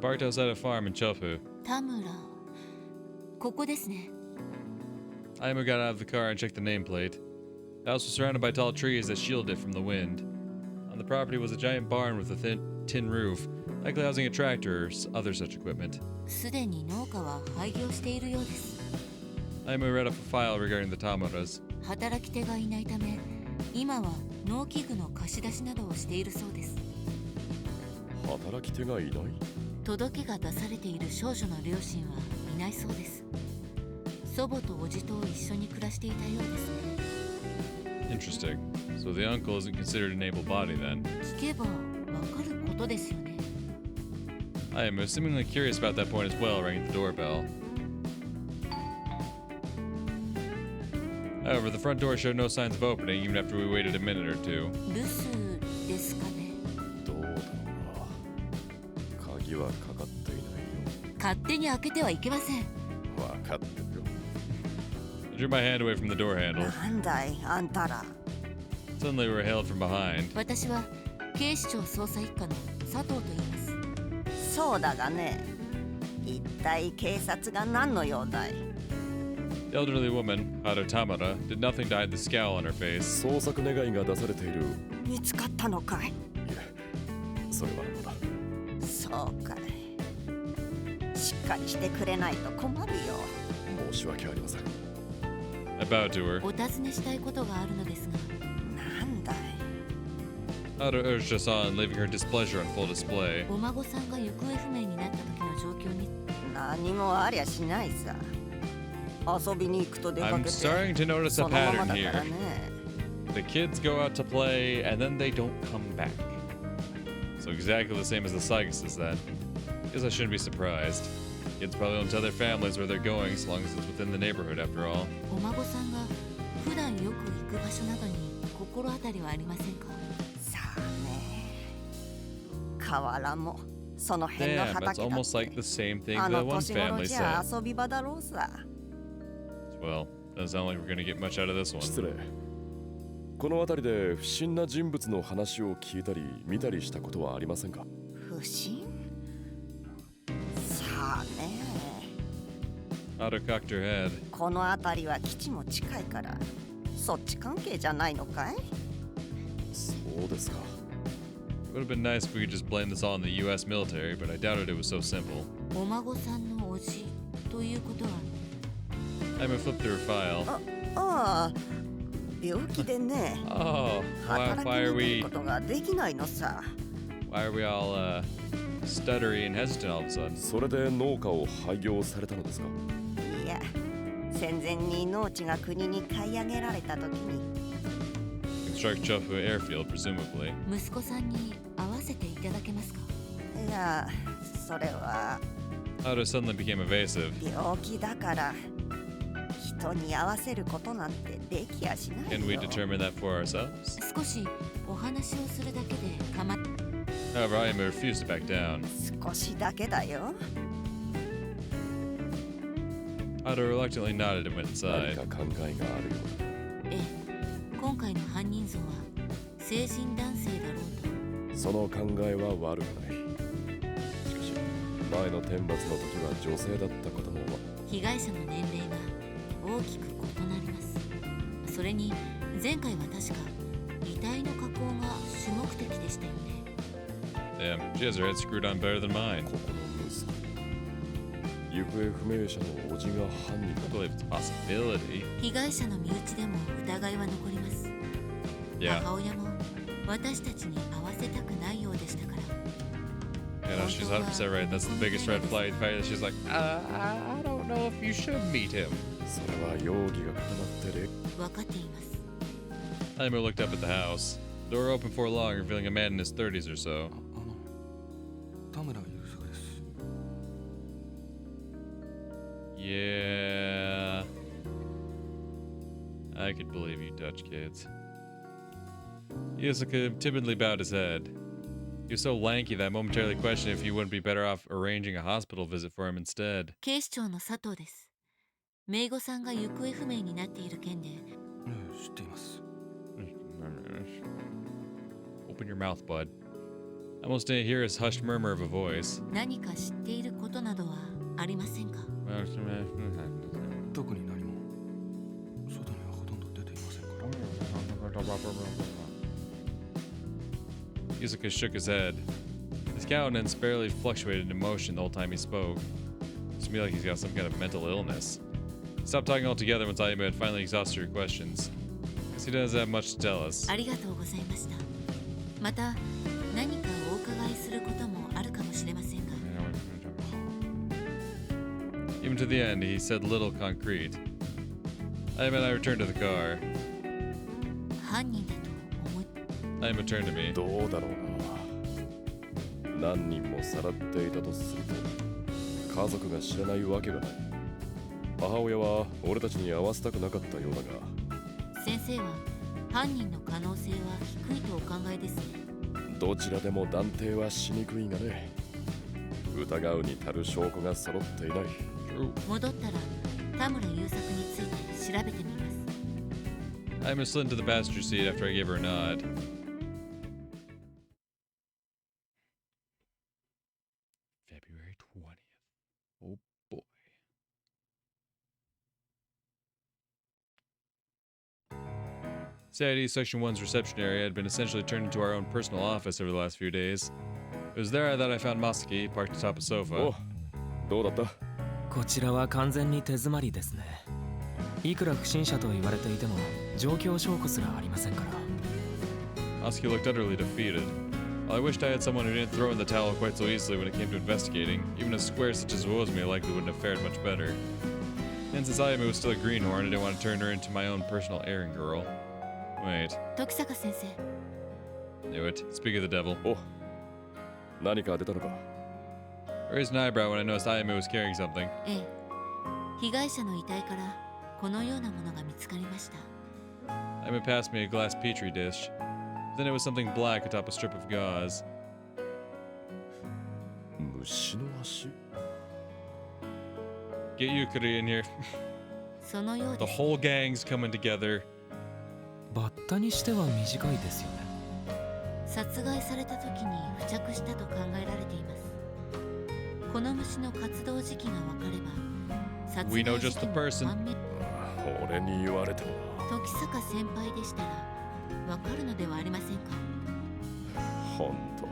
parked outside a farm in Chofu. 田村、ここですね。Aimu got out of the car and checked the nameplate. The house was surrounded by tall trees that shielded it from the wind. On the property was a giant barn with a thin tin roof, likely housing a tractor or other such equipment. すでに農家は廃業しているようです。Aimu read up a file regarding the Tamuras. 働き手がいないため、今は農機具の貸し出しなどをしているそうです。働き手がいない？届けが出されている少女の両親はいないそうです。祖母と叔父と一緒に暮らしていたようですね。Interesting. So the uncle isn't considered an able body then. 聞けばわかることですよね。I am seemingly curious about that point as well, ringing the doorbell. However, the front door showed no signs of opening, even after we waited a minute or two. 留守ですかね。どうだろうな。鍵はかかっていないよ。勝手に開けてはいけません。わかってるよ。I drew my hand away from the door handle. なんだいあんたら。 Suddenly, we were hailed from behind. 私は警視庁捜査一課の佐藤と言います。そうだがね、一体警察が何の用だい？ The elderly woman, Haru Tamara, did nothing to hide the scowl on her face. 捜索願いが出されている。見つかったのかい？いえ、それはまだ。そうかい。しっかりしてくれないと困るよ。申し訳ありません。I bowed to her. お尋ねしたいことがあるのですが。なんだい？ Haru urged us on, leaving her displeasure on full display. お孫さんが行方不明になった時の状況に。何もありゃしないさ。遊びに行くと出か I'm けて。 starting to notice そ a のまま pattern だから here. ね。The kids go out to play and then they don't come back. So exactly the same as the Syguses then. Guess I shouldn't be surprised. Kids probably don't tell their families where they're going as long as it's within the neighborhood after all. お孫さんが普段よく行く場所などに心当たりはありませんか？さあね。河原もその辺の Damn, 畑 that's だっ almost て。like the same thing あ the の one 年頃 family じゃ said. 遊び場だろうさ。Well, doesn't sound like we're gonna get much out of this 失 one. 礼。この辺りで不審な人物の話を聞いたり見たりしたことはありませんか？不審？さあね。 Haru cocked her head. この辺りは基地も近いからそっち関係じゃないのかい？そうですか。It would have been nice if we could just blame this all on the US military, but I doubted it was so simple. お孫さんの叔父ということは。Emma flipped through her file. ああ、病気でね。 Oh, why 働き are に出 we ることができないのさ。why are we all stuttery and hesitant all of a sudden? それで農家を廃業されたのですか？いや、戦前に農地が国に買い上げられた時に。Construct Chofu airfield, presumably. 息子さんに会わせていただけますか？いや、それは Haru suddenly became evasive. 病気だから人に合わせることなんてできやしない Can we よ。 determine that for ourselves? 少しお話をするだけで構っ However, I refused to back down. 少しだけだよ。 Haru reluctantly nodded and went 何 inside. か考えがあるよええ、今回の犯人像は成人男性だろうと。う。その考えは悪くない。しかし前の天罰の時は女性だったことも。被害者の年齢が大きく異なります。それに前回は確か遺体の加工が主目的でしたよね。Damn, she has her head screwed on better than mine. ここの息子。行方不明者の叔父が犯人 I だ。 believe it's a possibility. 被害者の身内でも疑いは残ります。 Yeah. 母親も私たちに会わせたくないようでしたから。 You know, she's 100% right. That's the biggest red flag. She's like, I don't know if you should meet him. それは容疑が固まってる。分かっています。 Aimu looked up at the house. The door opened for long, revealing a man in his 30s or so. 田村優作です。 Yeah. I could believe you Dutch kids. Yusuke timidly bowed his head. He was so lanky that I momentarily questioned if he wouldn't be better off arranging a hospital visit for him instead. 警視庁の佐藤です。めいごさんが行方不明になっている件で。知っています。 Open your mouth, bud. I almost didn't hear his hushed murmur of a voice. 何か知っていることなどはありませんか？特に何も。外にはほとんど出ていませんから。Yusuke shook his head. His countenance barely fluctuated in emotion the whole time he spoke. Seems to me like he's got some kind of mental illness. He stopped talking altogether once Ayame had finally exhausted her questions. Guess he doesn't have much to tell us. ありがとうございました。また何かお伺いすることもあるかもしれませんが。Even to the end, he said little concrete. Ayame and I returned to the car. 犯人だと思い。Ayame turned to me. どうだろうな。何人もさらっていたとすると家族が知らないわけがない。母親は俺たちに会わせたくなかったようだが。先生は犯人の可能性は低いとお考えですね。どちらでも断定はしにくいがね。疑うに足る証拠が揃っていない。戻ったら田村優作について調べてみます。Ayame slid into the passenger seat after I gave her a nod. February 20th. Oh boy. Sadie, Section 1's reception area had been essentially turned into our own personal office over the last few days. It was there that I found Masaki parked atop a sofa. お、どうだった？こちらは完全に手詰まりですね。いくら不審者と言われていても状況証拠すらありませんから。Masaki looked utterly defeated. I wished I had someone who didn't throw in the towel quite so easily when it came to investigating. Even a square such as Wozme likely wouldn't have fared much better. And since Ayame was still a greenhorn, I didn't want to turn her into my own personal errand girl. Wait. 時坂先生。Knew it. Speak of the devil. お、何か出たのか？ I raised an eyebrow when I noticed Ayame was carrying something. ええ。被害者の遺体からこのようなものが見つかりました。Ayame passed me a glass petri dish. Then it was something black atop a strip of gauze. 虫の足？ Get Yukari in here. そのよう The です。 whole gang's coming together. バッタにしては短いですよね。殺害された時に付着したと考えられています。この虫の活動時期が分かれば、殺 We know 害 just 時 the 期も person. 判明。俺に言われても時坂先輩でしたら分かるのではありませんか？ほんと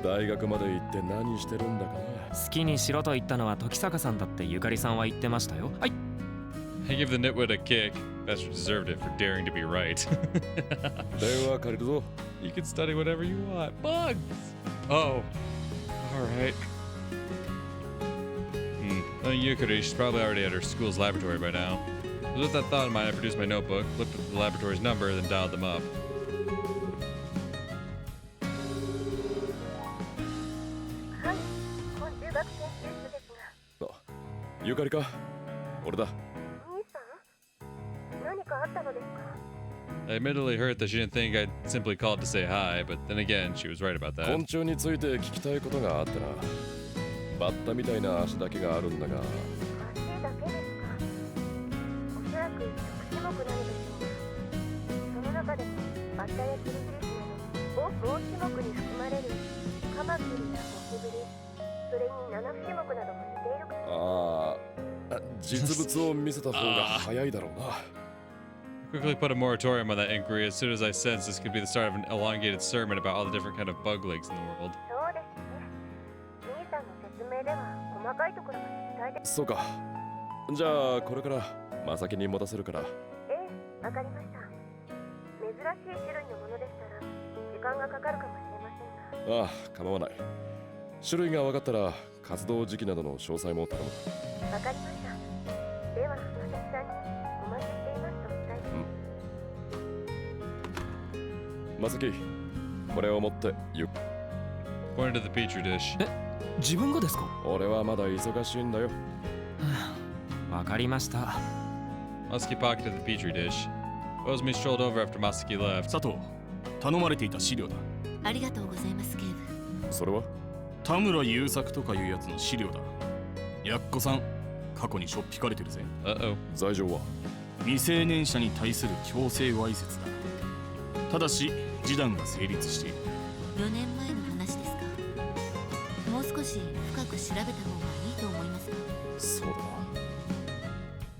大学まで行って何してるんだかな。好きにしろと言ったのは時坂さんだってゆかりさんは言ってましたよ。はい。I give the nitwit a kick. Bastard deserved it for daring to be right. 電話借りるぞ。 You can study whatever you want. Bugs! Oh. Alright. Yukari, she's probably already at her school's laboratory by now. With that thought in mind, I produced my notebook, looked at the laboratory's number, then dialed them up. はい、今中学研究室ですが。あ、ゆかりか？俺だ。兄さん、何かあったのですか？ I admittedly hurt that she didn't think I'd simply called to say hi, but then again, she was right about 昆 that. 虫について聞きたいことがあってな。バッタみたいな足だけがあるんだが。足だけですか？おそらく触手目なのでしょうが。その中でもバッタやキリギリスなど多種目に含まれるカマキリやゴキブリ、それに七種目なども似ているかああ、実物を見せた方が早いだろうな。 I quickly put a moratorium on that inquiry as soon as I sensed this could be the start of an elongated sermon about all the different kind of bug legs in the world. そうですね。兄さんの説明では細かいところが伝えて。そうか。じゃあこれからまさきに持たせるから。ええ、わかりました。珍しい種類のものでしたら時間がかかるかもしれませんが。ああ、構わない。種類が分かったら活動時期などの詳細も頼む。わかりました。では、まさきさんにお待ちしていますと伝えて。まさき、これを持ってゆっ。 Pointed to the petri dish. 自分がですか？俺はまだ忙しいんだよ。わかりました。 Masaki pocketed the petri dish. Ozumi strolled over after Masaki left. 佐藤、頼まれていた資料だ。ありがとうございます警部。それは？田村優作とかいうやつの資料だ。やっこさん、過去にしょっぴかれてるぜ。 Uh-oh. 罪状は？未成年者に対する強制わいせつだ。ただし、示談が成立している。4年前の話ですか？し深く調べた方がいいと思いますが。そうだな。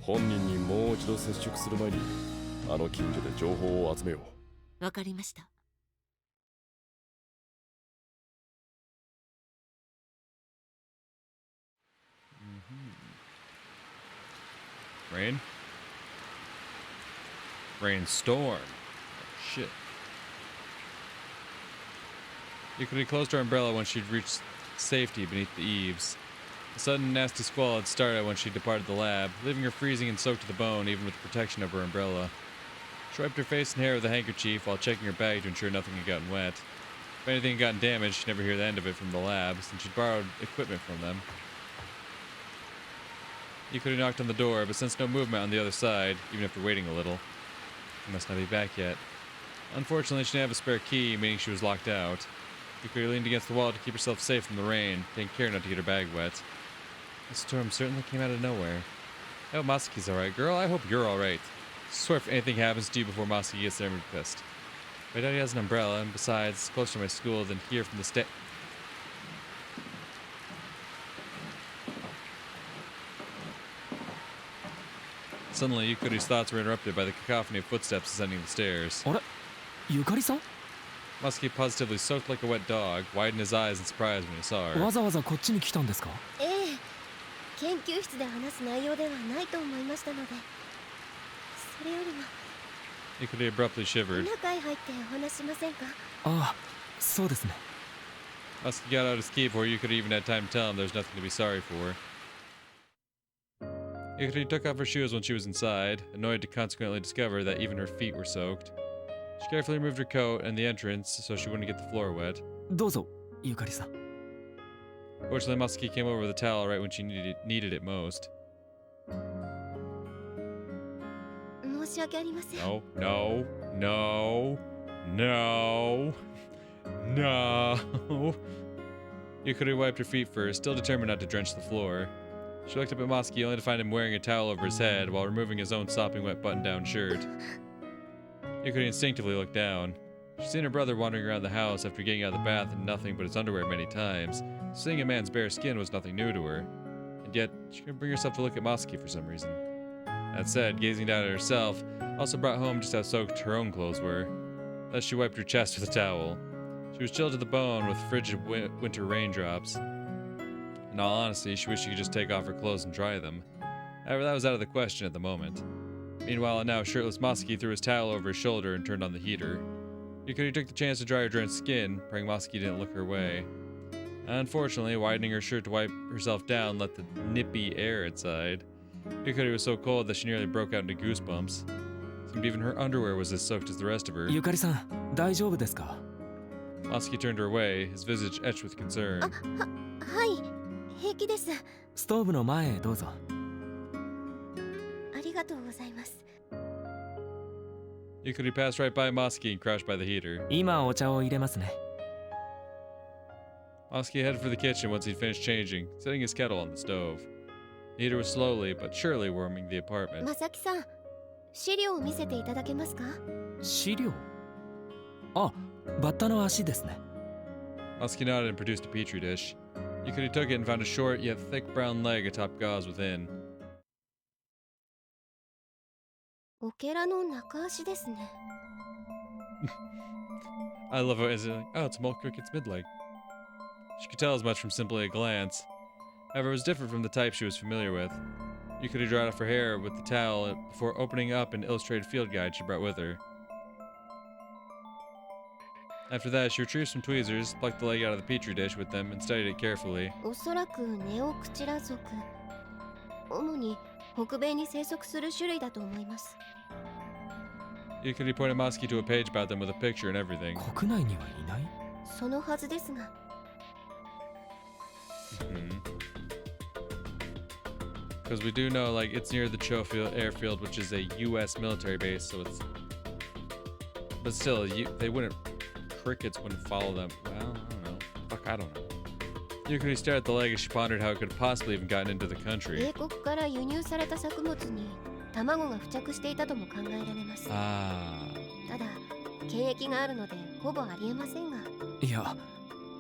本人にもう一度接触する前にあの近所で情報を集めよう。わかりました。Rain? Rainstorm. Oh, shit. Yukari closed her umbrella when she'd reached safety beneath the eaves. A sudden nasty squall had started when she departed the lab, leaving her freezing and soaked to the bone even with the protection of her umbrella. She wiped her face and hair with a handkerchief while checking her bag to ensure nothing had gotten wet. If anything had gotten damaged, she'd never hear the end of it from the lab, since she'd borrowed equipment from them. Yukari knocked on the door, but sensed no movement on the other side, even after waiting a little. She must not be back yet. Unfortunately, she didn't have a spare key, meaning she was locked out. Yukari leaned against the wall to keep herself safe from the rain, taking care not to get her bag wet. The storm certainly came out of nowhere. I hope Masaki's alright, girl. I hope you're alright. I swear if anything happens to you before Masaki gets there, I'm gonna be pissed. My daddy has an umbrella, and besides, it's closer to my school than here from the Suddenly, Yukari's thoughts were interrupted by the cacophony of footsteps ascending the stairs. あれゆかりさん Masaki, positively soaked like a wet dog, widened his eyes in surprise when he saw her. わざわざこっちに来たんですか？ええ、研究室で話す内容ではないと思いましたので。それよりも Yukari abruptly shivered. 中へ入ってお話しませんか？ああ、そうですね。 Masaki got out his key before Yukari even had time to tell him there's nothing to be sorry for. Yukari took off her shoes when she was inside, annoyed to consequently discover that even her feet were soaked. She carefully removed her coat and the entrance so she wouldn't get the floor wet. どうぞ、ゆかりさん。 Fortunately, Masaki came over with a towel right when she needed it most. 申し訳ありません。 No, no, no, no, no. Yukari wiped her feet first, still determined not to drench the floor. She looked up at Masaki only to find him wearing a towel over his head while removing his own sopping wet button-down shirt. Yukari instinctively looked down. She'd seen her brother wandering around the house after getting out of the bath in nothing but his underwear many times. Seeing a man's bare skin was nothing new to her. And yet, she couldn't bring herself to look at Masaki for some reason. That said, gazing down at herself also brought home just how soaked her own clothes were. Thus, she wiped her chest with a towel. She was chilled to the bone with frigid winter raindrops. In all honesty, she wished she could just take off her clothes and dry them. However, that was out of the question at the moment. Meanwhile, a now shirtless Masaki threw his towel over his shoulder and turned on the heater. Yukari took the chance to dry her drenched skin, praying Masaki didn't look her way. Unfortunately, widening her shirt to wipe herself down let the nippy air inside. Yukari was so cold that she nearly broke out into goosebumps. Seemed even her underwear was as soaked as the rest of her. ゆかりさん、大丈夫ですか？ Masaki turned her away, his visage etched with concern. はい、平気です。ストーブの前へどうぞ。ありがとうございます。 Yukari passed right by Masaki and crouched by the heater. 今お茶を入れますね。 Masaki headed for the kitchen once he'd finished changing, setting his kettle on the stove. The heater was slowly but surely warming the apartment. まさきさん、資料を見せていただけますか？資料？あ、バッタの足ですね。 Masaki nodded and produced a petri dish. Yukari took it and found a short yet thick brown leg atop gauze within. オケラの中足ですね。I love how it's like, oh, it's a mole cricket's mid-leg. She could tell as much from simply a glance. However, it was different from the type she was familiar with. Yukari dried off her hair with the towel before opening up an illustrated field guide she brought with her. After that, she retrieved some tweezers, plucked the leg out of the petri dish with them, and studied it carefully. おそらくネオクチラ属。主に北米に生息する種類だと思います。 Yukari pointed Masaki to a page about them with a picture and everything. 国内にはいない？そのはずですが。Because we do know, like, it's near the Chofield airfield, which is a U.S. military base, so it's... But still, they wouldn't... Crickets wouldn't follow them. Well, I don't know. Fuck, I don't know. Yukari stared at the leg as she pondered how it could have possibly even gotten into the country. 英国から輸入された作物に卵が付着していたとも考えられます。Ah. ただ、検疫があるのでほぼありえませんが。いや、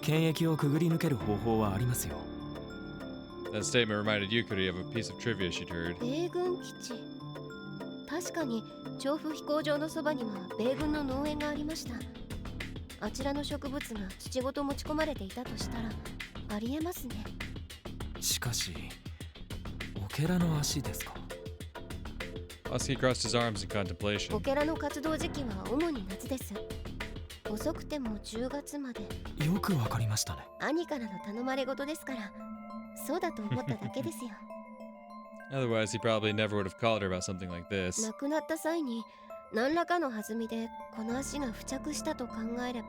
検疫をくぐり抜ける方法はありますよ。 That statement reminded Yukari of a piece of trivia she'd heard. 米軍基地。確かに調布飛行場のそばには米軍の農園がありました。あちらの植物が土ごと持ち込まれていたとしたらありえますね。しかしオケラの足ですか。 Muskie crossed his arms in contemplation. オケラの活動時期は主に夏です。遅くても10月まで。よくわかりましたね。兄からの頼まれ事ですから、そうだと思っただけですよ。Otherwise, he probably never would have called her about something like this. 亡くなった際に何らかの弾みでこの足が付着したと考えれば、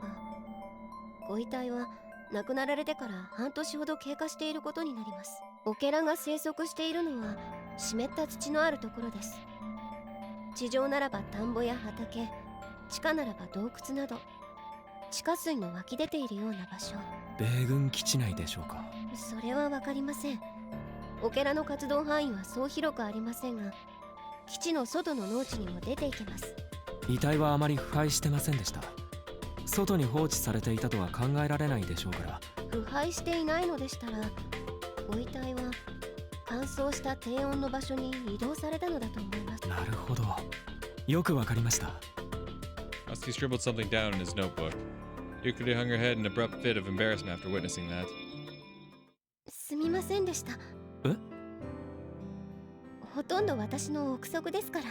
ご遺体は亡くなられてから半年ほど経過していることになります。オケラが生息しているのは湿った土のあるところです。地上ならば田んぼや畑、地下ならば洞窟など地下水の湧き出ているような場所。米軍基地内でしょうか。それはわかりません。オケラの活動範囲はそう広くありませんが、基地の外の農地にも出ていけます。遺体はあまり腐敗してませんでした。外に放置されていたとは考えられないでしょうから。腐敗していないのでしたら、ご遺体は乾燥した低温の場所に移動されたのだと思います。なるほど、よくわかりました。 Muskie scribbled something down in his notebook. Yukari hung her head in an abrupt fit of embarrassment after witnessing that. すみませんでした。え？ほとんど私の憶測ですから、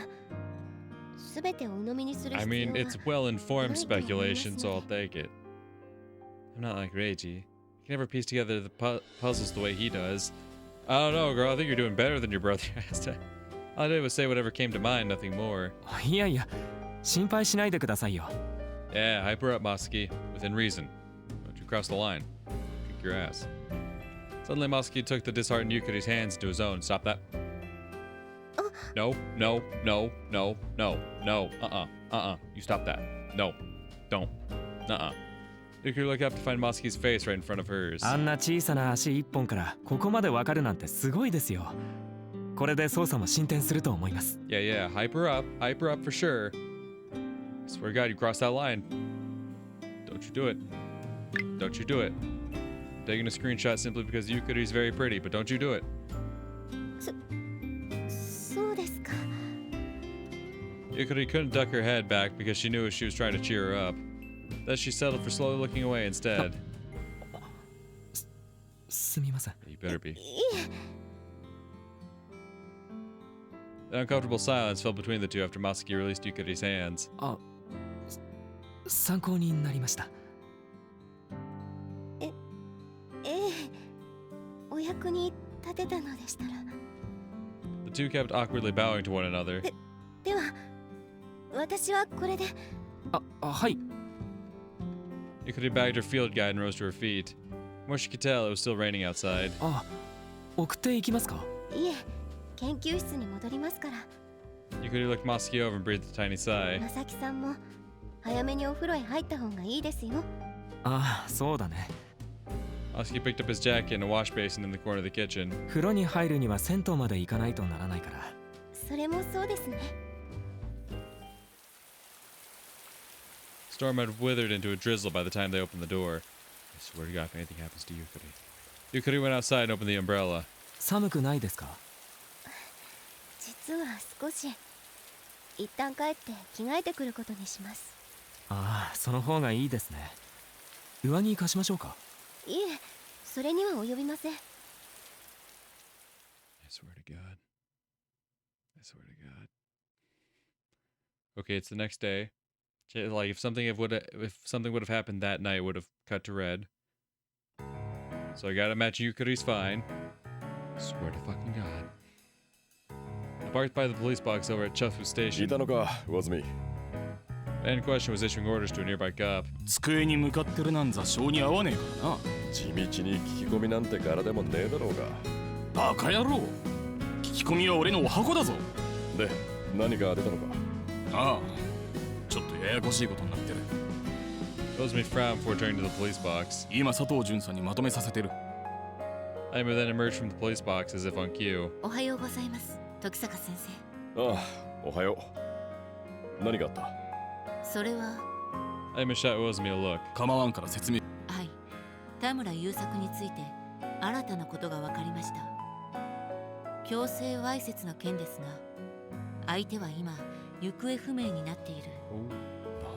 すべてを鵜呑みにする I 必要 mean, は。 it's well-informed speculation, so I'll take it. I'm not like Reiji. I can never piece together the puzzles the way he does. I don't know, girl. I think you're doing better than your brother has to. All I did was say whatever came to mind, nothing more. いやいや、心配しないでくださいよ。 Yeah, hype her up, Muskie. Within reason. Don't you cross the line. Kick your ass. Suddenly, Muskie took the disheartened Yukari's hands into his own. Stop that. No, no, no, no, no, no. You stop that. No. Don't. Yukari looked up to find Muskie's face right in front of hers. あんな小さな足一本からここまでわかるなんてすごいですよ。これで捜査も進展すると思います。 Yeah, hype her up for sure. I swear to God, you crossed that line. Don't you do it. Don't you do it. I'm taking a screenshot simply because Yukari's very pretty, but don't you do it. そうですか。 Yukari couldn't duck her head back because she knew she was trying to cheer her up. Thus, she settled for slowly looking away instead. すみません。 You better be. いえ。 The uncomfortable silence fell between the two after Masaki released Yukari's hands. あ、参考になりました。ええ、お役に立てたのでしたら。 The two kept awkwardly bowing to one another. では、私はこれで。はい。 Yukari bagged her field guide and rose to her feet. From what she could tell, it was still raining outside. 送っていきますか？いえ、研究室に戻りますから。 Yukari looked Masaki over and breathed a tiny sigh. まさきさんも早めにお風呂へ入った方がいいですよ。そうだね。 Masaki picked up his jacket in a wash basin in the corner of the kitchen. 風呂に入るには銭湯まで行かないとならないから。それもそうですね。 Storm had withered into a drizzle by the time they opened the door. I swear to God, if anything happens to Yukari. Yukari went outside and opened the umbrella. 寒くないですか？実は少し。一旦帰って着替えてくることにします。その方がいいですね。上着貸しましょうか？いえ、それには及びません。 I swear to God. I swear to God. Okay, it's the next day. Like if something would have happened that night, it would have cut to red. So I gotta imagine Yukari's fine. I swear to fucking God. I parked by the police box over at Chufu い Station. たのか、魚住。 Man in question was issuing orders to a nearby cop. 机に向かってるなんざ性に合わねえからな。地道に聞き込みなんて柄でもねえだろうが。バカ野郎、聞き込みは俺のお箱だぞ。で、何が出たのか。ちょっとややこしいことになってる。 Ozumi frowned before turning to the police box. 今佐藤淳さんにまとめさせてる。Aima then emerged from the police box as if on cue. おはようございます、時坂先生。おはよう。何があった？それは。 Aima shot Ozumi a look. 構わんから説明。はい。田村優作について新たなことが分かりました。強制わいせつの件ですが、相手は今行方不明になっている。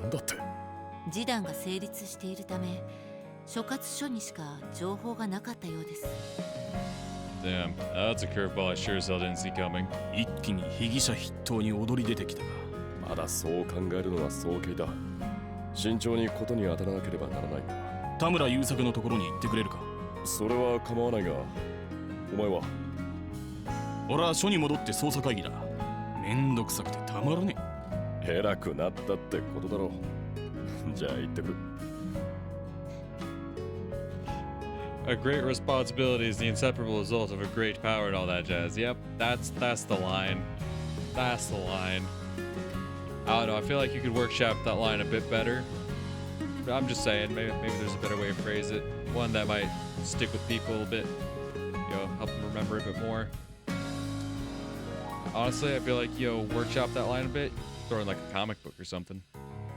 なんだって。示談が成立しているため所轄署にしか情報がなかったようです。 Damn, that's a curveball I sure as hell didn't see coming. 一気に被疑者筆頭に躍り出てきたが、まだそう考えるのは早計だ。慎重にことに当たらなければならないんだ。田村優作のところに行ってくれるか。それは構わないが、お前は。俺は署に戻って捜査会議だ。めんどくさくてたまらねえ。偉くなったってことだろう。じゃあ行ってくる。A great responsibility is the inseparable result of a great power and all that jazz. Yep, that's the line. That's the line. I don't know, I feel like you could workshop that line a bit better. But I'm just saying, maybe there's a better way to phrase it. One that might stick with people a bit. You know, help them remember a bit more. Honestly, I feel like, workshop that line a bit. Throw in like a comic book or something.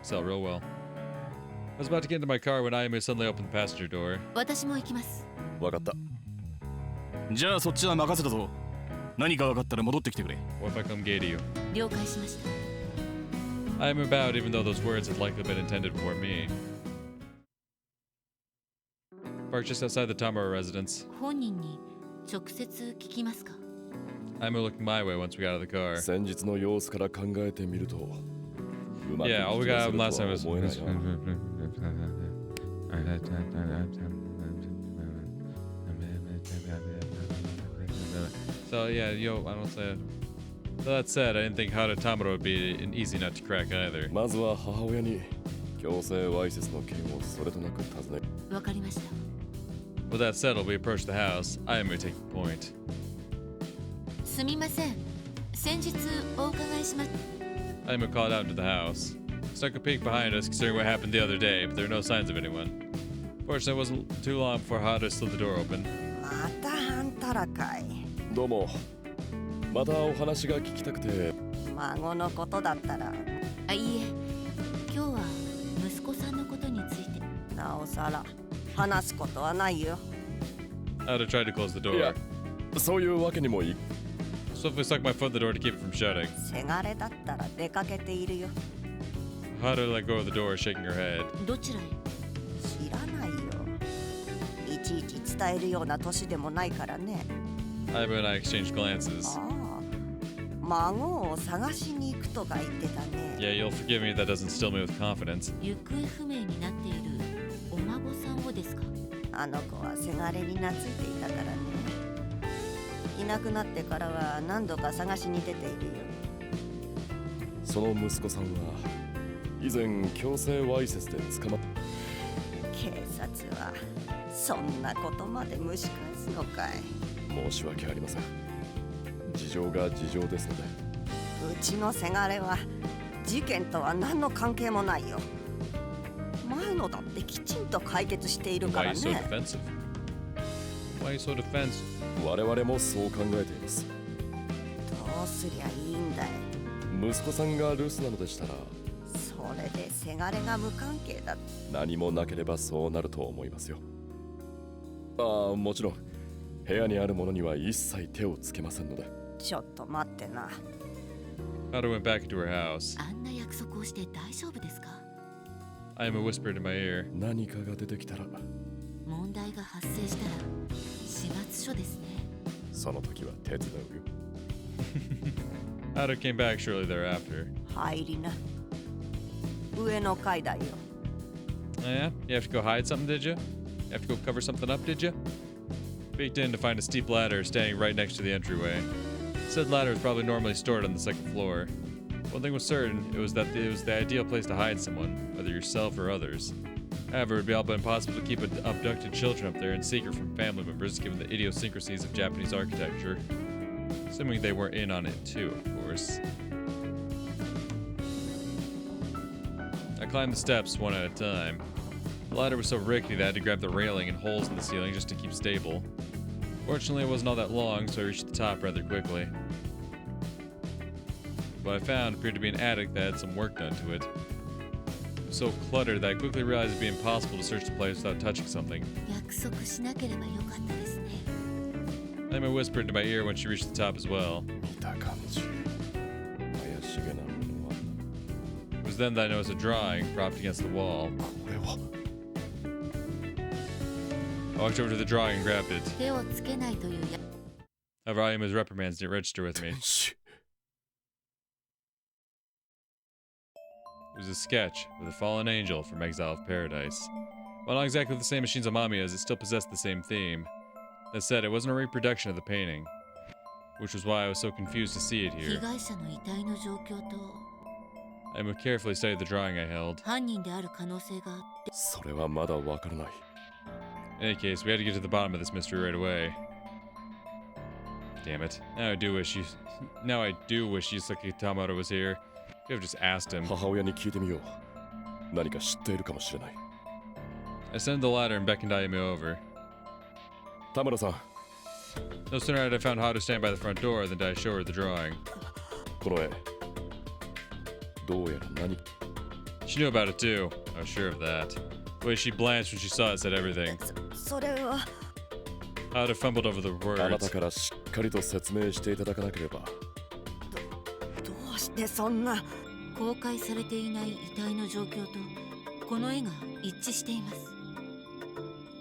Sell real well. I was about to get into my car when Ayame suddenly opened the passenger door. 私も行きます。わかった。じゃあそっちは任せたぞ。何か分かったら戻ってきてくれ。What if I come gay to you? 了解しました。 I am about, even though those words had likely been intended for me. Parked just outside the Tamura residence. 本人に直接聞きますか？ I looked my way once we got out of the car. 先日の様子から考えてみると、うまく Yeah, all we got last time 聞き出 was. せるとは思えないな。 So yeah, I don't say. That said, I didn't think Hara Tamura would be an easy nut to crack either. まずは母親に強制わいせつの件をそれとなく尋ね。わかりました。 With that settled, we approached the house. I am taking point. すみません。先日お伺いしま。 I am called out into the house. Stuck a peek behind us, considering what happened the other day, but there were no signs of anyone. Fortunately, it wasn't too long before Hara slid the door open. またあんたらかい。どうも。またお話が聞きたくて。孫のことだったら。あ、いいえ。今日は息子さんのことについて。なおさら話すことはないよ。Hara tried to close the いや door. そういうわけにもい。 Swiftly stuck my foot in the door to keep it from shutting. せがれだったら出かけているよ。 Hara let go of the door, shaking her head. どちらへ？知らないよ。いちいち伝えるような年でもないからね。Aiba and I exchanged glances. ああ、孫を探しに行くとか言ってたね。 Yeah, you'll forgive me if that doesn't still me with confidence. 行方不明になっているお孫さんをですか？あの子はせがれに懐いていたからね。いなくなってからは何度か探しに出ているよ。その息子さんは以前強制わいせつで捕まっ。警察はそんなことまで蒸し返すのかい。申し訳ありません。事情が事情ですので。うちのせがれは事件とは何の関係もないよ。前のだってきちんと解決しているか Why are ら you so ね。 defensive? Why are you so defensive? 我々もそう考えています。どうすりゃいいんだい。息子さんが留守なのでしたら、それでせがれが無関係だ。何もなければそうなると思いますよ。ああ、もちろん部屋にあるものには一切手をつけませんので。ちょっと待ってな。 Hara went back into her house. あんな約束をして大丈夫ですか？ Aiba whispered in my ear. 何かが出てきたら、問題が発生したら始末書ですね。その時は手伝うよ。Hara came back shortly thereafter. 入りな。上の階だよ。 Oh, yeah? You have to go hide something, did you? You have to go cover something up, did you? Peeked in to find a steep ladder standing right next to the entryway. Said ladder was probably normally stored on the second floor. One thing was certain, it was the ideal place to hide someone, whether yourself or others. However, it would be all but impossible to keep abducted children up there in secret from family members, given the idiosyncrasies of Japanese architecture. Assuming they weren't in on it too, of course. I climbed the steps one at a time. The ladder was so rickety that I had to grab the railing and holes in the ceiling just to keep stable. Fortunately, it wasn't all that long, so I reached the top rather quickly. What I found appeared to be an attic that had some work done to it. It was so cluttered that I quickly realized it'd be impossible to search the place without touching something. 約束しなければよかったですね。Emma whispered into my ear when she reached the top as well. 見た感じ怪しげなものは It was then that I noticed a drawing propped against the wall. これは I walked over to the drawing and grabbed it. 手をつけないというや However, Ayuma's reprimands didn't register with me. 天使 It was a sketch with a fallen angel from Exile of Paradise. While not exactly the same as Shinzo Mamiya's, it still possessed the same theme. That said, it wasn't a reproduction of the painting, which was why I was so confused to see it 被 here. 害者の遺体の状況と Ayuma carefully studied the drawing I held. 犯人である可能性があって、それはまだわからない In any case, we had to get to the bottom of this mystery right away. Damn it. Now I do wish Yusuke Tamaro was here. You have just asked him. 母親に聞いてみよう何か知っているかもしれない I ascended the ladder and beckoned Ayumi over. 田村さん No sooner had I found Haru stand by the front door than did I show her the drawing. この絵どうやら何 She knew about it too. I was sure of that. The way she blanched when she saw it said everything. それは Haru fumbled over the あなた words. からしっかりと説明していただかなければどうしてそんな公開されていない遺体の状況とこの絵が一致しています。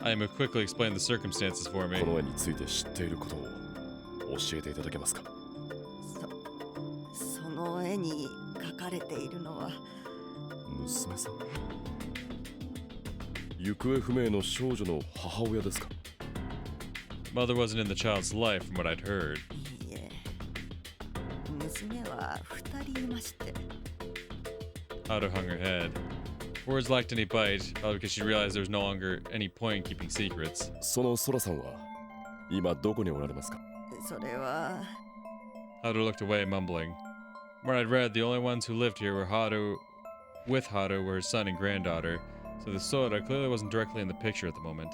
Ayuma quickly explained the circumstances for me. この絵について知っていることを教えていただけますかその絵に描かれているのは娘さん行方不明の少女の母親ですか Mother wasn't in the child's life from what I'd heard. いいえ娘は2人いまして Haru hung her head. Words lacked any bite, probably because she realized there was no longer any point in keeping secrets. そのソラさんは今どこにおられますかそれは Haru looked away, mumbling. From what I'd read, the only ones who lived here were Haru were her son and granddaughter, so the Sora clearly wasn't directly in the picture at the moment.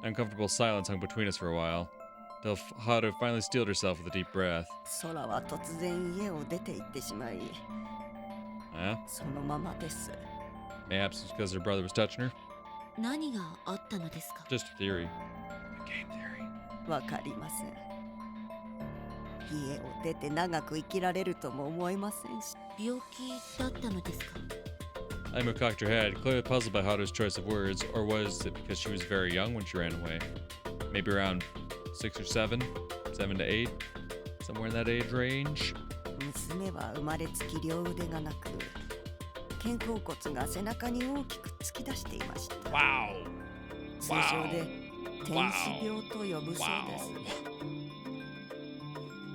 Uncomfortable silence hung between us for a while, till Haru finally steeled herself with a deep breath. 空は突然家を出て行ってしまい Huh? そのままです Perhaps it's because her brother was touching her? 何があったのですか？ Just a theory. Game theory. わかりません家を出て長く生きられるとも思えませんし病気だったのですか？ Ayuma cocked her head, clearly puzzled by Haru's choice of words, or was it because she was very young when she ran away? Maybe around 6 or 7? 7 to 8? Somewhere in that age range? 娘は生まれつき両腕がなく肩甲骨が背中に大きく突き出していました Wow! 通称で天使病と呼ぶそうです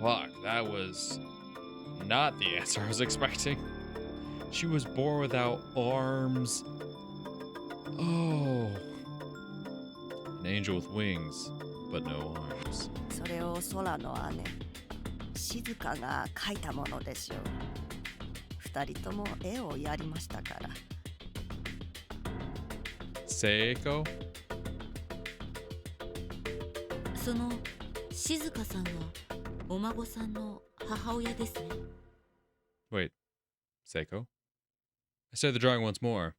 Fuck, that was not the answer I was expecting. She was born without arms. Oh. An angel with wings, but no arms. それを空の姉静香が描いたものでしょう二人とも絵をやりましたから Seiko? その静香さんはお孫さんの母親ですね。 Wait, Seiko? I studied the drawing once more.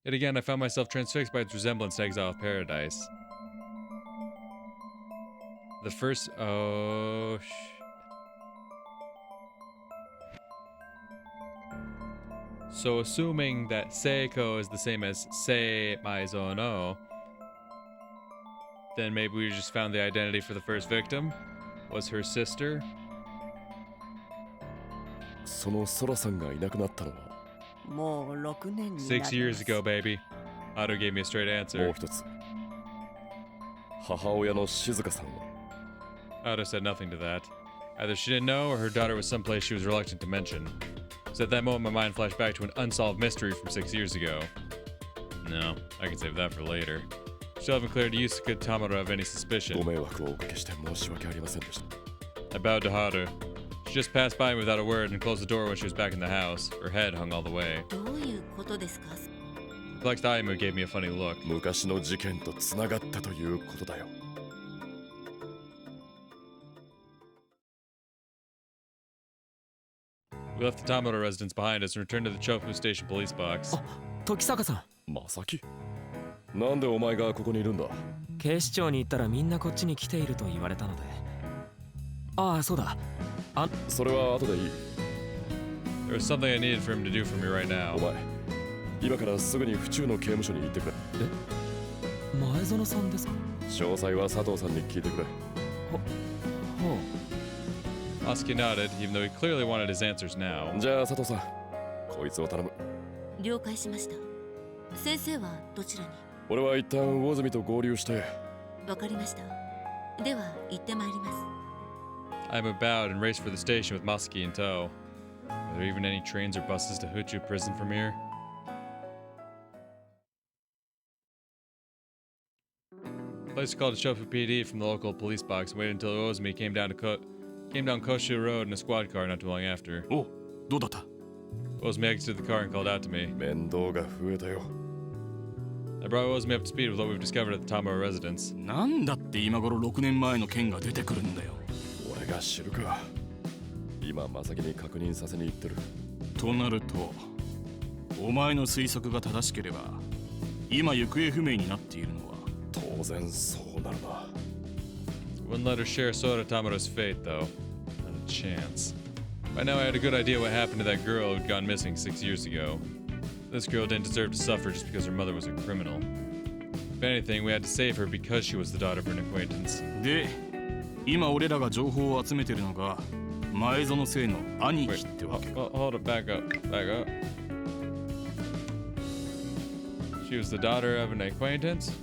Yet again, I found myself transfixed by its resemblance to Exile of Paradise. The first. Oh, shit. So, assuming that Seiko is the same as Sei Maezono, then maybe we just found the identity for the first victim? Was her sister? そのソラさんがいなくなったのはもう6年になります 6 years ago, baby. Otto gave me a straight も answer. う一つ母親の静香さんは Otto said nothing to that. Either she didn't know or her daughter was someplace she was reluctant to mention. So at that moment, my mind flashed back to an unsolved mystery from 6 years ago. No, I can save that for later. Still haven't cleared Yusuke Tamaro of any ご suspicion. 迷惑をおかけして申し訳ありませんでした I bowed to Haru. She just passed by me without a word and closed the door when she was back in the house. Her head hung all the way. どういうことですか？ Perplexed Ayumu gave me a funny look. 昔の事件とつながったということだよ We left the Tamaro residence behind us and returned to the Chofu Station police box. 時坂さん。まさき、なんでお前がここにいるんだ？警視庁に行ったらみんなこっちに来ていると言われたので。ああ、そうだ。それは後でいい。 There's something I needed for him to do for me right お now. 前、今からすぐに府中の刑務所に行ってくれ。前園さんですか？詳細は佐藤さんに聞いてくれ。ほう。 Oski nodded, even though he clearly wanted his answers now. じゃあ佐藤さん、こいつを頼む。了解しました。先生はどちらに？俺は一旦魚住と合流して。わかりました。では行ってまいります。I am about and race for the station with Mosky in tow. Are there even any trains or buses to Huchu prison from here? Police called to Shofu PD from the local police box and waited until Ozumi came down Koshu Road in a squad car not too long after. お、どうだった？ Ozumi exited the car and called out to me. 面倒が増えたよ。 I brought Ozumi up to speed with what we've discovered at the Tamura residence. なんだって今頃6年前の件が出てくるんだよ。俺が知るか。今まさきに確認させに行ってる。となると、お前の推測が正しければ、今行方不明になっているのは当然そうなるな。 Wouldn't let her share Sora Tamura's fate, though. Not a chance. By now, I had a good idea what happened to that girl who'd gone missing 6 years ago. This girl didn't deserve to suffer just because her mother was a criminal. If anything, we had to save her because she was the daughter of an acquaintance. で、今俺らが情報を集めてるのが前園生の兄貴ってわけか。Hold it, back up. She was the daughter of an acquaintance?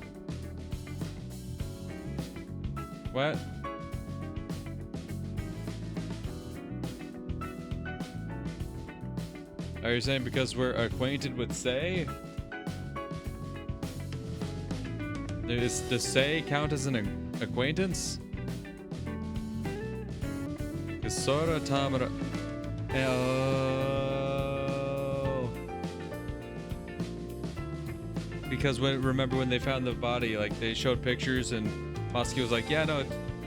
What? Are you saying because we're acquainted with Sei? Does Sei count as an acquaintance? Because Sora Tamura... Oh. Because remember when they found the body, like they showed pictures and Mosky was like, yeah, no,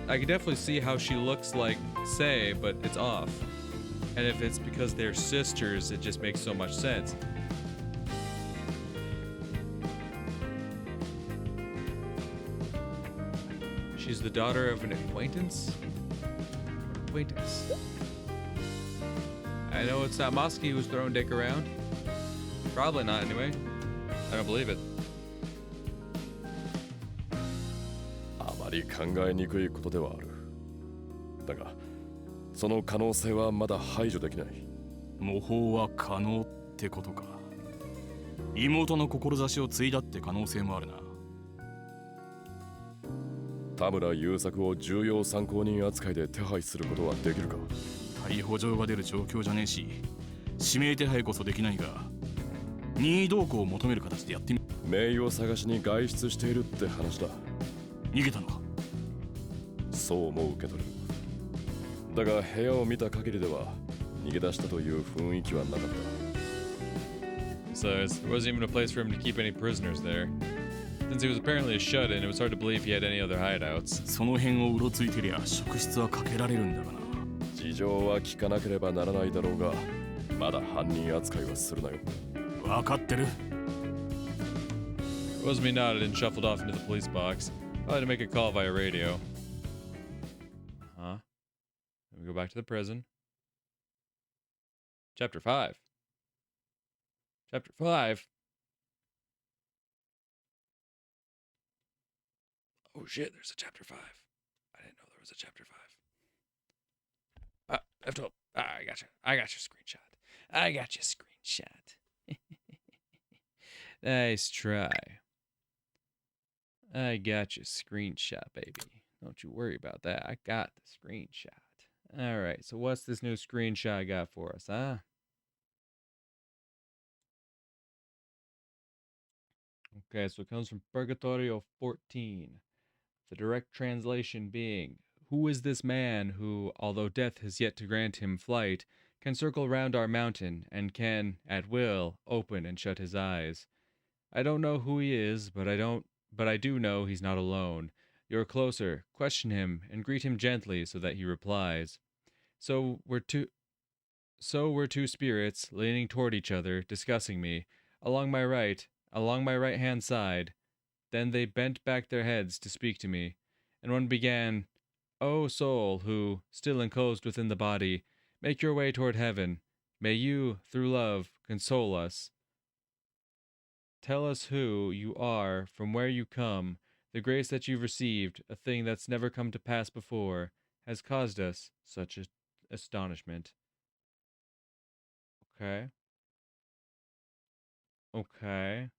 I can definitely see how she looks like Sei, but it's off. And if it's because they're sisters, it just makes so much sense. She's the daughter of an acquaintance? Acquaintance. I know it's not Mosky who's throwing dick around. Probably not, anyway. I don't believe it. あまり考えにくいことではある。だが、その可能性はまだ排除できない。模倣は可能ってことか。妹の志を継いだって可能性もあるな。田村優作を重要参考人扱いで手配することはできるか？逮捕状が出る状況じゃねえし、指名手配こそできないが、任意同行を求める形でやってみ。名誉探しに外出しているって話だ。逃げたのか？そうも受け取る。だが部屋を見た限りでは逃げ出したという雰囲気はなかった。 Besides, there wasn't even a place for him to keep any prisoners there. Since he was apparently a shut-in, it was hard to believe he had any other hideouts. その辺をうろついてりゃ職質はかけられるんだがな。事情は聞かなければならないだろうが、まだ犯人扱いはするなよ。分かってる。Ozumi nodded and shuffled off into the police box. Probably to make a call via radio. Huh? Then we go back to the prison. Chapter 5. Chapter 5? Oh shit, there's a chapter 5. I didn't know there was a chapter 5. F12. I got you. I got your screenshot. I got your screenshot. Nice try. I got your screenshot, baby. Don't you worry about that. I got the screenshot. Alright, so what's this new screenshot got for us, huh? Okay, so it comes from Purgatorio 14. The direct translation being, who is this man who, although death has yet to grant him flight, can circle round our mountain and can, at will, open and shut his eyes? I don't know who he is, but I do know he's not alone. You're closer, question him, and greet him gently so that he replies. So we're two spirits leaning toward each other, discussing me. along my right hand side. Then they bent back their heads to speak to me, and one began, O soul, who, still enclosed within the body, make your way toward heaven. May you, through love, console us. Tell us who you are, from where you come. The grace that you've received, a thing that's never come to pass before, has caused us such astonishment. Okay. Okay.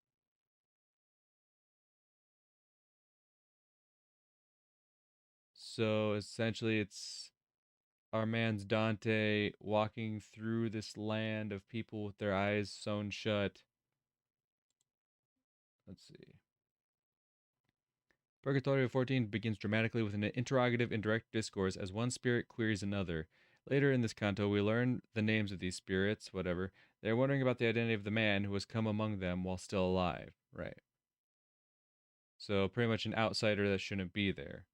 So essentially, it's our man's Dante walking through this land of people with their eyes sewn shut. Let's see. Purgatorio 14 begins dramatically with an interrogative and direct discourse as one spirit queries another. Later in this canto, we learn the names of these spirits, whatever. They're wondering about the identity of the man who has come among them while still alive. Right. So, pretty much an outsider that shouldn't be there.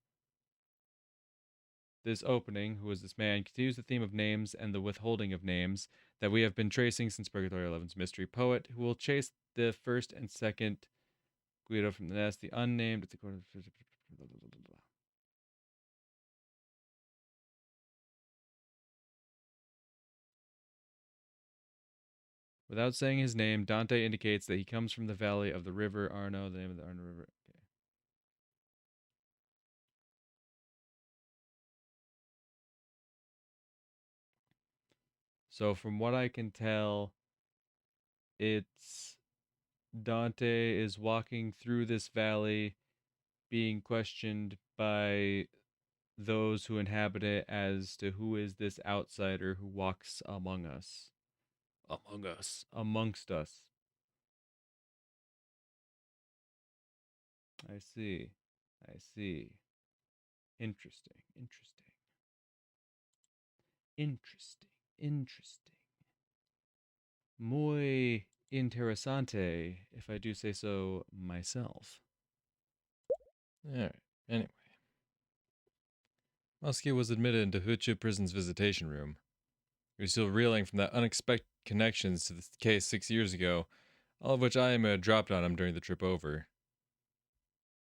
This opening, who is this man, continues the theme of names and the withholding of names that we have been tracing since Purgatorio 11's mystery poet, who will chase the first and second Guido from the nest, the unnamed at the corner. Without saying his name, Dante indicates that he comes from the valley of the river Arno, the name of the Arno River. Okay. So from what I can tell, it's Dante is walking through this valley, being questioned by those who inhabit it as to who is this outsider who walks among us. Amongst us. I see. Interesting. Muy interesante, if I do say so myself. Alright, anyway. Muskie was admitted into Huchu Prison's visitation room. He was still reeling from that unexpected connections to the case 6 years ago, all of which Ayame had dropped on him during the trip over.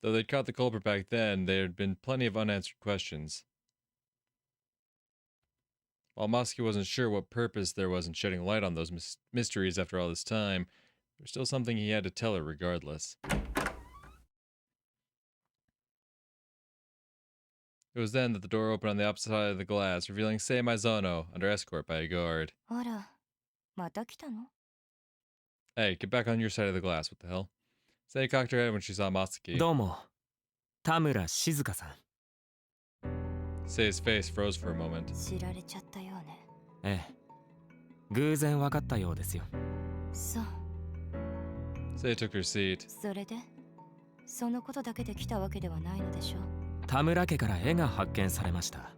Though they'd caught the culprit back then, there had been plenty of unanswered questions. While Muskie wasn't sure what purpose there was in shedding light on those mysteries after all this time, there was still something he had to tell her regardless. It was then that the door opened on the opposite side of the glass, revealing Sei Maezono under escort by a guard. あら、また来たの？ Hey, get back on your side of the glass, what the hell? Sei cocked her head when she saw Masaki. どうも、田村静香さん。Sei's face froze for a moment. 知られちゃったようね。ええ、偶然分かったようですよ。そう。Sei took her seat. それで、そのことだけで来たわけではないのでしょ？田村家から絵が発見されました。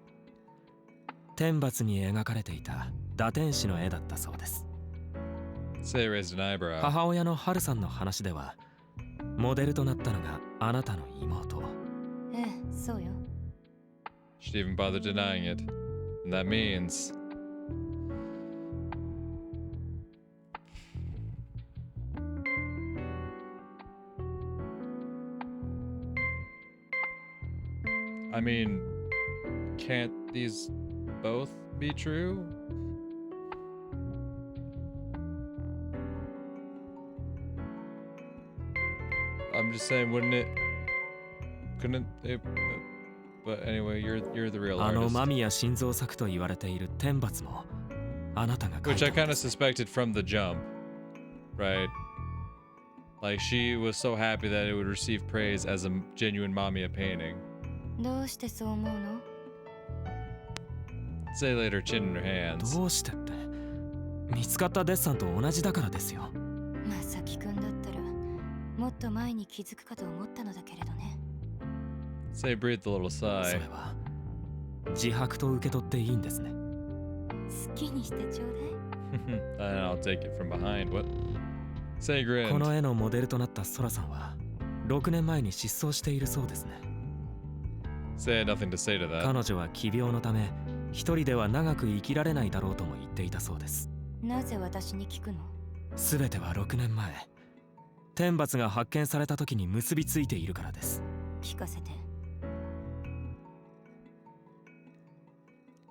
天罰に描かれていた堕天使の絵だったそうです。Sei raised an eyebrow. 母親の春さんの話では、モデルとなったのがあなたの妹。ええ、そうよ。She'd even bother denying it. And that means... I mean, can't these both be true? I'm just saying, wouldn't it? Couldn't it? But anyway, you're the real あの artist. 間宮心臓作と言われている天罰もあなたが描い Which た I の kind で of す。 suspected from the jump, right? Like she was so happy that it would receive praise as a genuine Mamiya painting. どうしてそう思うの？ Say later, chin in her hands. どうしてって見つかったデッサンと同じだからですよ。まさきくんだったらもっと前に気づくかと思ったのだけれどね。 Say breathed a little そ sigh. れは自白と受け取っていいんですね。好きにしてちょうだい。 And I'll take it from behind. What? Say こ grinned. の絵のモデルとなったソラさんは6年前に失踪しているそうですね。 Say had nothing to say to that. 彼女は奇病のため一人では長く生きられないだろうとも言っていたそうです。なぜ私に聞くの？すべては6年前天罰が発見された時に結びついているからです。聞かせて。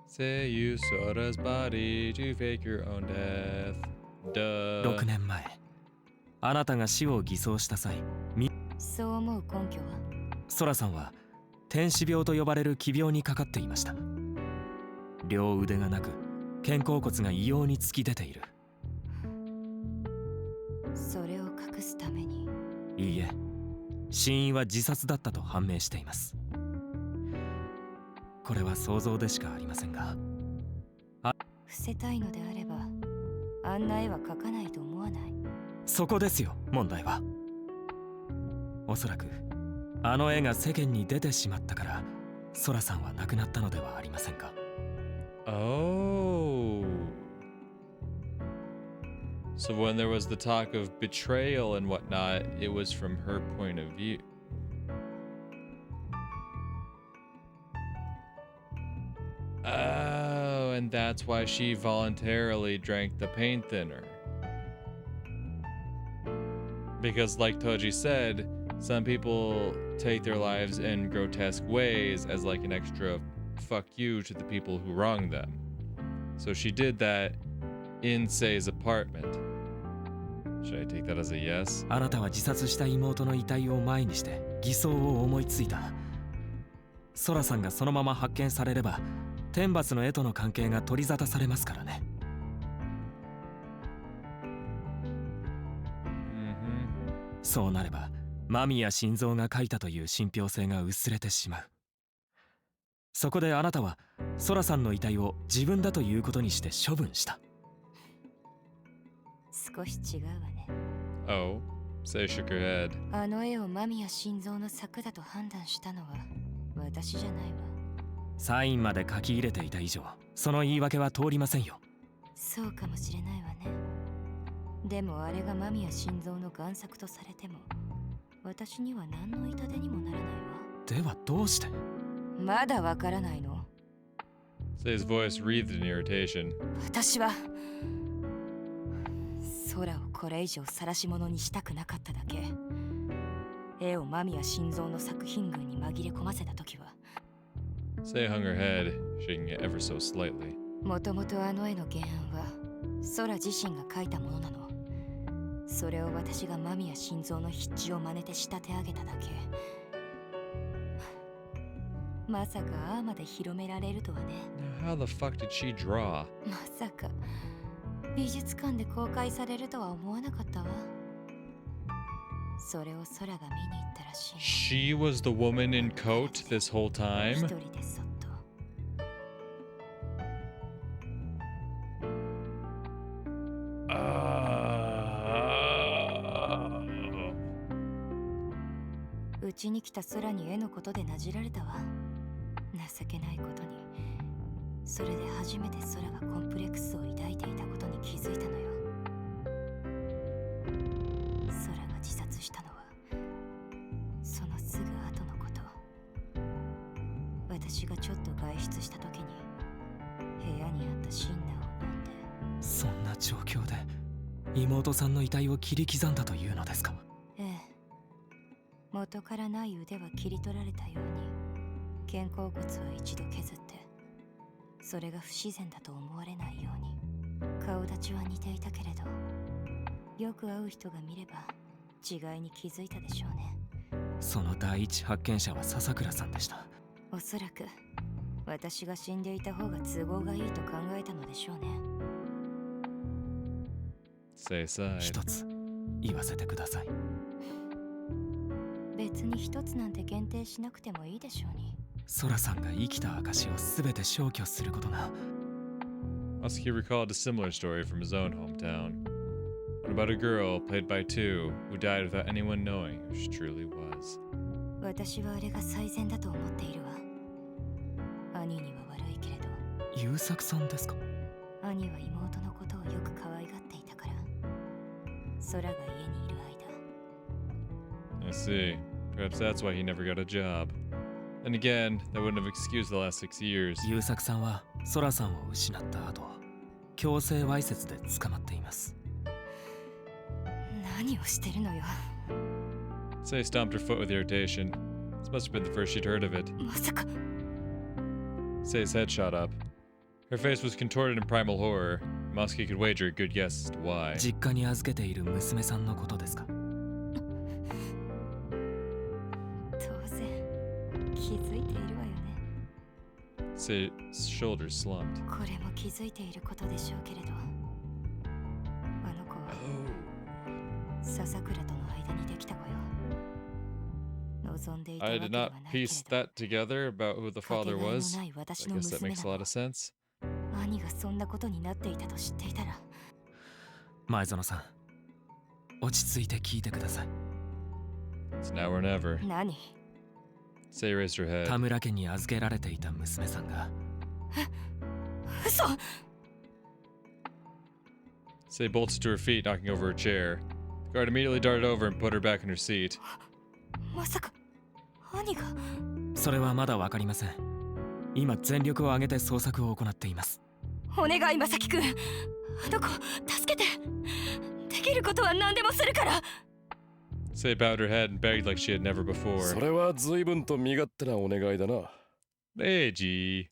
Say you Sora's body to fake your own death. Duh. 6年前、あなたが死を偽装した際、そう思う根拠は？ソラさんは天使病と呼ばれる奇病にかかっていました。両腕がなく、肩甲骨が異様に突き出ている。それを隠すために？いいえ、死因は自殺だったと判明しています。これは想像でしかありませんが、伏せたいのであればあんな絵は描かないと思わない？そこですよ、問題は。おそらくあの絵が世間に出てしまったからソラさんは亡くなったのではありませんか。Oh. So when there was the talk of betrayal and whatnot, it was from her point of view. Oh, and that's why she voluntarily drank the paint thinner. Because like Toji said, some people take their lives in grotesque ways as like an extra fuck you to the people who wronged them. So she did that in Sei's apartment. Should I take that as a yes? あなたは自殺した妹の遺体を前にして偽装を思いついた。ソラさんがそのまま発見されれば天罰の絵との関係が取り沙汰されますからね。そうなれば間宮心臓が書いたという信憑性が薄れてしまう。そこであなたはソラさんの遺体を自分だということにして処分した。少し違うわね。Oh, Sei shook her head. あの絵を間宮心臓の作だと判断したのは私じゃないわ。サインまで書き入れていた以上、その言い訳は通りませんよ。そうかもしれないわね。でもあれが間宮心臓の贋作とされても私には何の痛手にもならないわ。ではどうして？まだわからないの？ Sei's voice wreathed in irritation. 私は空をこれ以上晒し者にしたくなかっただけ。絵を間宮心臓の作品群に紛れ込ませたときは Sei hung her head, shaking it ever so slightly. もともとあの絵の原案は空自身が描いたものなの。それを私が間宮心臓の筆致を真似て仕立て上げただけ。まさかああまで広められるとはね。 Now, how the fuck did she draw? まさか美術館で公開されるとは思わなかったわ。それを空が見に行ったらしい。 She was the woman in coat this whole 一 time? 人でそっと。うちに来た空に絵のことでなじられたわ。情けないことにそれで初めて空がコンプレックスを抱いていたことに気づいたのよ。空が自殺したのはそのすぐ後のこと。私がちょっと外出した時に部屋にあったシンナーを飲んで。そんな状況で妹さんの遺体を切り刻んだというのですか？ええ、元からない腕は切り取られたように肩甲骨は一度削って、それが不自然だと思われないように。顔立ちは似ていたけれどよく会う人が見れば違いに気づいたでしょうね。その第一発見者は笹倉さんでした。おそらく私が死んでいた方が都合がいいと考えたのでしょうね。Sei sighed. 一つ言わせてください。別に一つなんて限定しなくてもいいでしょうに。ソラさんが生きた証を全て消去することが。 Also, he recalled a similar story from his own hometown. One about a girl played by two who died without anyone knowing who she truly was. 私はあれが最善だと思っているわ。兄には悪いけれど。優作さんですか？兄は妹のことをよく可愛がっていたから。空が家にいる間。 I see. Perhaps that's why he never got a job. And again, that wouldn't have excused the last 6 years. 優作さんはソラさんを失った後、強制わいせつで捕まっています。何をしてるのよ。Sei stomped her foot with irritation. This must have been the first she'd heard of it. まさか Sei's head shot up. Her face was contorted in primal horror. Mosky could wager a good guess as to why. 実家に預けている娘さんのことですか？当然気づいているわよね。 Sei's shoulders slumped. これも気づいていることでしょうけれど、あの子は笹倉との間にできた子よ。望んでいたわ I け did では not ないけれ piece ど、 that together about who the かけ father がえの was. ない I 私の guess that 娘 makes な a lot の of sense. 兄がそんなことになっていたと知っていたら、前園さん、落ち着いて聞いてください。 It's now or never. 何 Sei raised her 田 head. 村家に預けられていた娘さんが嘘 Sei bolted to her feet, knocking over her chair. The guard immediately darted over and put her back in her seat. まさか兄が。それはまだわかりません。今全力を挙げて捜索を行っています。お願い正樹くん、あの子助けて。できることは何でもするから。 Sei bowed her head and begged like she had never そ before. れは随分と身勝手なお願いだな。 Reiji.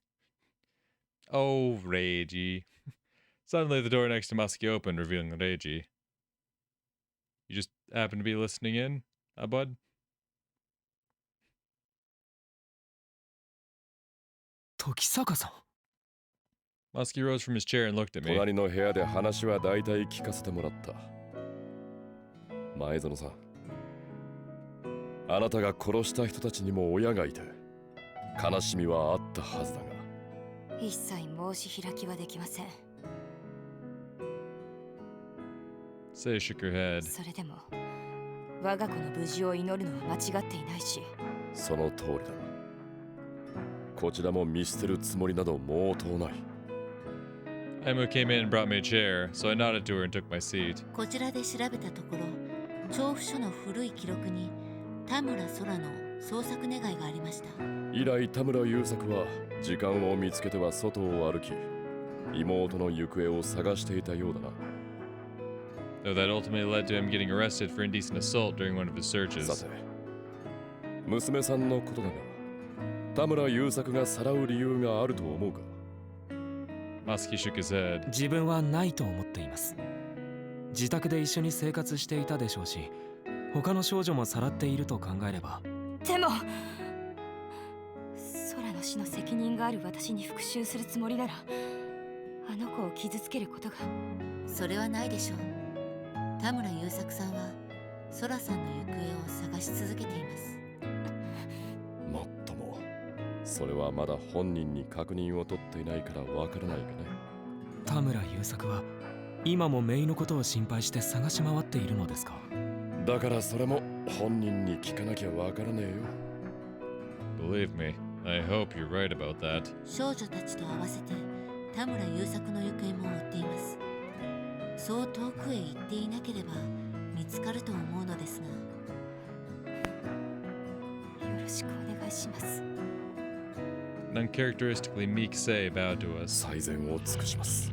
Oh, Reiji. Suddenly, the door next to Muskie opened, revealing Reiji. You just happen to be listening in, bud? 時坂さん。 Muskie rose from his chair and looked at me. 隣の部屋で話は大体聞かせてもらった。前園さん、あなたが殺した人たちにも親がいて、悲しみはあったはずだが。一切申し開きはできません。 Sei shook her head. それでも我が子の無事を祈るのは間違っていないし。その通りだ。こちらも見捨てるつもりなど毛頭ない。Emu came in and brought me a chair, so I nodded to her and took my seat. こちらで調べたところ、調布署の古い記録に田村空の捜索願いがありました。以来田村優作は時間を見つけては外を歩き、妹の行方を探していたようだな。Though that ultimately led to him getting arrested for indecent assault during one of his さ searches. て、娘さんのことだが、田村優作がさらう理由があると思うか？ Muskie shook his head. 自分はないと思っています。自宅で一緒に生活していたでしょうし、他の少女もさらっていると考えれば。でも空の死の責任がある私に復讐するつもりなら、あの子を傷つけることが。それはないでしょう。田村優作さんは空さんの行方を探し続けています。もっとも、それはまだ本人に確認を取っていないからわからないがね。田村優作は今も姪のことを心配して探し回っているのですか？だからそれも本人に聞かなきゃわからねえよ。 Believe me, I hope you're right about that. 少女たちと合わせて田村優作の行方も追っています。そう遠くへ行っていなければ見つかると思うのですが。よろしくお願いします。 An uncharacteristically meek Sei bowed to us. 最善を尽くします。